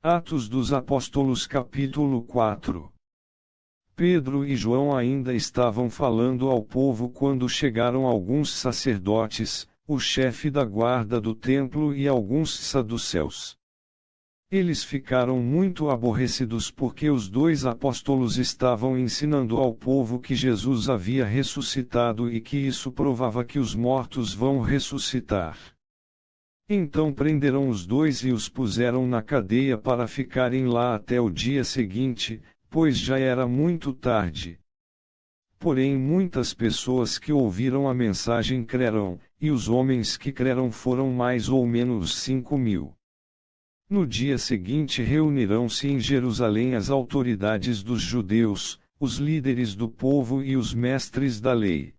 Atos dos Apóstolos capítulo 4. Pedro e João ainda estavam falando ao povo quando chegaram alguns sacerdotes, o chefe da guarda do templo e alguns saduceus. Eles ficaram muito aborrecidos porque os dois apóstolos estavam ensinando ao povo que Jesus havia ressuscitado e que isso provava que os mortos vão ressuscitar. Então prenderam os dois e os puseram na cadeia para ficarem lá até o dia seguinte, pois já era muito tarde. Porém muitas pessoas que ouviram a mensagem creram, e os homens que creram foram mais ou menos 5.000. No dia seguinte reunirão-se em Jerusalém as autoridades dos judeus, os líderes do povo e os mestres da lei.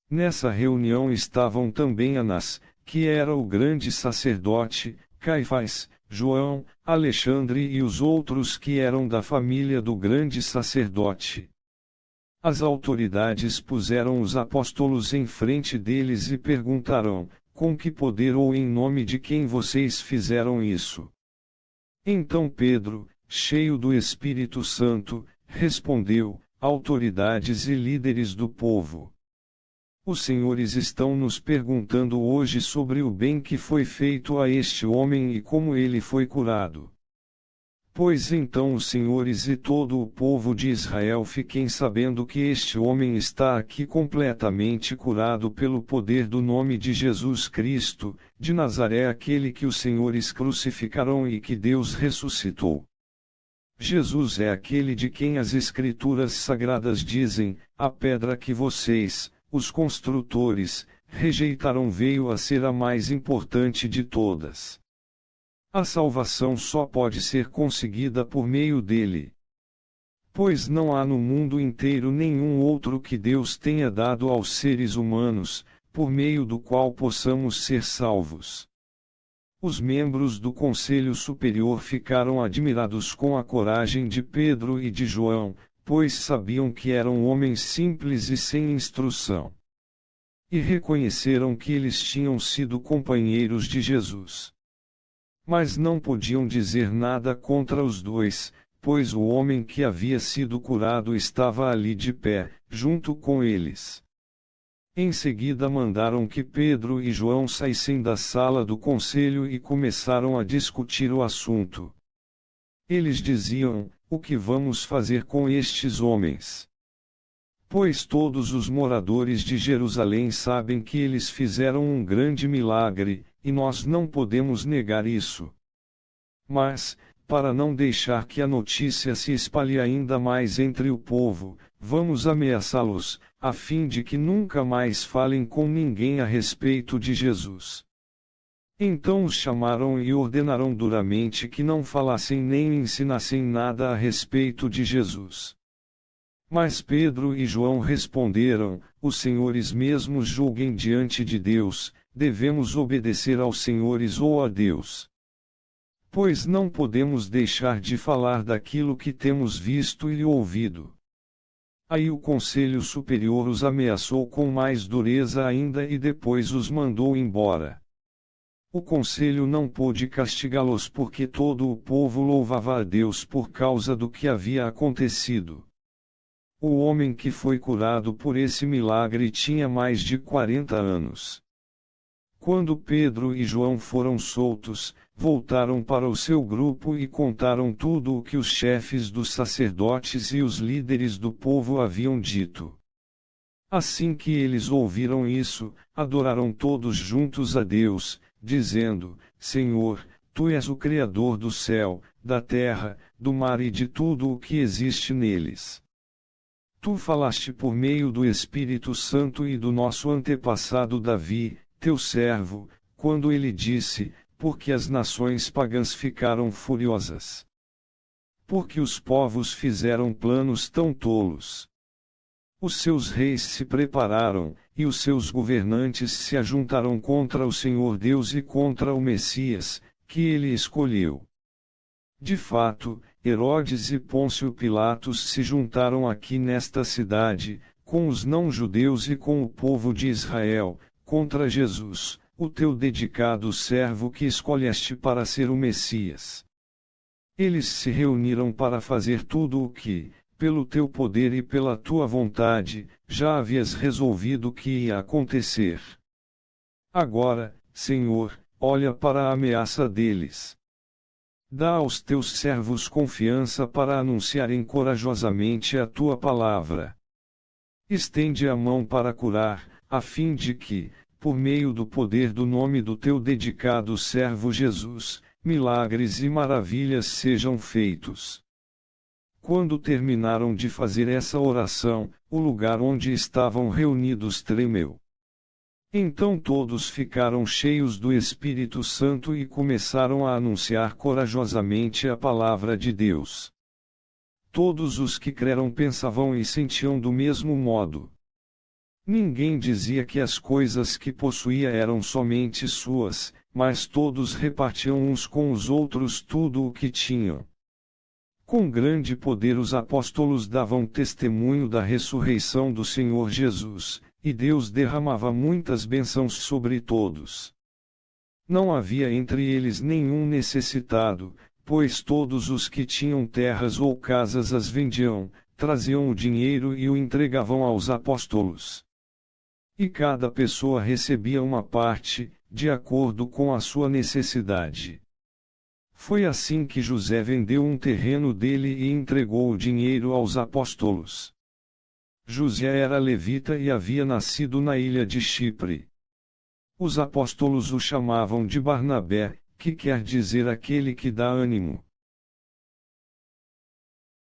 Nessa reunião estavam também Anás, que era o grande sacerdote, Caifás, João, Alexandre e os outros que eram da família do grande sacerdote. As autoridades puseram os apóstolos em frente deles e perguntaram: com que poder ou em nome de quem vocês fizeram isso? Então Pedro, cheio do Espírito Santo, respondeu: autoridades e líderes do povo. Os senhores estão nos perguntando hoje sobre o bem que foi feito a este homem e como ele foi curado. Pois então os senhores e todo o povo de Israel fiquem sabendo que este homem está aqui completamente curado pelo poder do nome de Jesus Cristo, de Nazaré, aquele que os senhores crucificaram e que Deus ressuscitou. Jesus é aquele de quem as Escrituras Sagradas dizem: a pedra que vocês, os construtores, rejeitaram veio a ser a mais importante de todas. A salvação só pode ser conseguida por meio dele. Pois não há no mundo inteiro nenhum outro que Deus tenha dado aos seres humanos, por meio do qual possamos ser salvos. Os membros do Conselho Superior ficaram admirados com a coragem de Pedro e de João, pois sabiam que eram homens simples e sem instrução. E reconheceram que eles tinham sido companheiros de Jesus. Mas não podiam dizer nada contra os dois, pois o homem que havia sido curado estava ali de pé, junto com eles. Em seguida mandaram que Pedro e João saíssem da sala do conselho e começaram a discutir o assunto. Eles diziam: o que vamos fazer com estes homens? Pois todos os moradores de Jerusalém sabem que eles fizeram um grande milagre, e nós não podemos negar isso. Mas, para não deixar que a notícia se espalhe ainda mais entre o povo, vamos ameaçá-los, a fim de que nunca mais falem com ninguém a respeito de Jesus. Então os chamaram e ordenaram duramente que não falassem nem ensinassem nada a respeito de Jesus. Mas Pedro e João responderam: os senhores mesmos julguem diante de Deus, devemos obedecer aos senhores ou a Deus. Pois não podemos deixar de falar daquilo que temos visto e ouvido. Aí o Conselho Superior os ameaçou com mais dureza ainda e depois os mandou embora. O conselho não pôde castigá-los porque todo o povo louvava a Deus por causa do que havia acontecido. O homem que foi curado por esse milagre tinha mais de 40 anos. Quando Pedro e João foram soltos, voltaram para o seu grupo e contaram tudo o que os chefes dos sacerdotes e os líderes do povo haviam dito. Assim que eles ouviram isso, adoraram todos juntos a Deus, dizendo: Senhor, Tu és o Criador do céu, da terra, do mar e de tudo o que existe neles. Tu falaste por meio do Espírito Santo e do nosso antepassado Davi, teu servo, quando ele disse: porque as nações pagãs ficaram furiosas. Porque os povos fizeram planos tão tolos. Os seus reis se prepararam, e os seus governantes se ajuntaram contra o Senhor Deus e contra o Messias, que ele escolheu. De fato, Herodes e Pôncio Pilatos se juntaram aqui nesta cidade, com os não-judeus e com o povo de Israel, contra Jesus, o teu dedicado servo que escolheste para ser o Messias. Eles se reuniram para fazer tudo o que, pelo teu poder e pela tua vontade, já havias resolvido que ia acontecer. Agora, Senhor, olha para a ameaça deles. Dá aos teus servos confiança para anunciarem corajosamente a tua palavra. Estende a mão para curar, a fim de que, por meio do poder do nome do teu dedicado servo Jesus, milagres e maravilhas sejam feitos. Quando terminaram de fazer essa oração, o lugar onde estavam reunidos tremeu. Então todos ficaram cheios do Espírito Santo e começaram a anunciar corajosamente a palavra de Deus. Todos os que creram pensavam e sentiam do mesmo modo. Ninguém dizia que as coisas que possuía eram somente suas, mas todos repartiam uns com os outros tudo o que tinham. Com grande poder os apóstolos davam testemunho da ressurreição do Senhor Jesus, e Deus derramava muitas bênçãos sobre todos. Não havia entre eles nenhum necessitado, pois todos os que tinham terras ou casas as vendiam, traziam o dinheiro e o entregavam aos apóstolos. E cada pessoa recebia uma parte, de acordo com a sua necessidade. Foi assim que José vendeu um terreno dele e entregou o dinheiro aos apóstolos. José era levita e havia nascido na ilha de Chipre. Os apóstolos o chamavam de Barnabé, que quer dizer aquele que dá ânimo.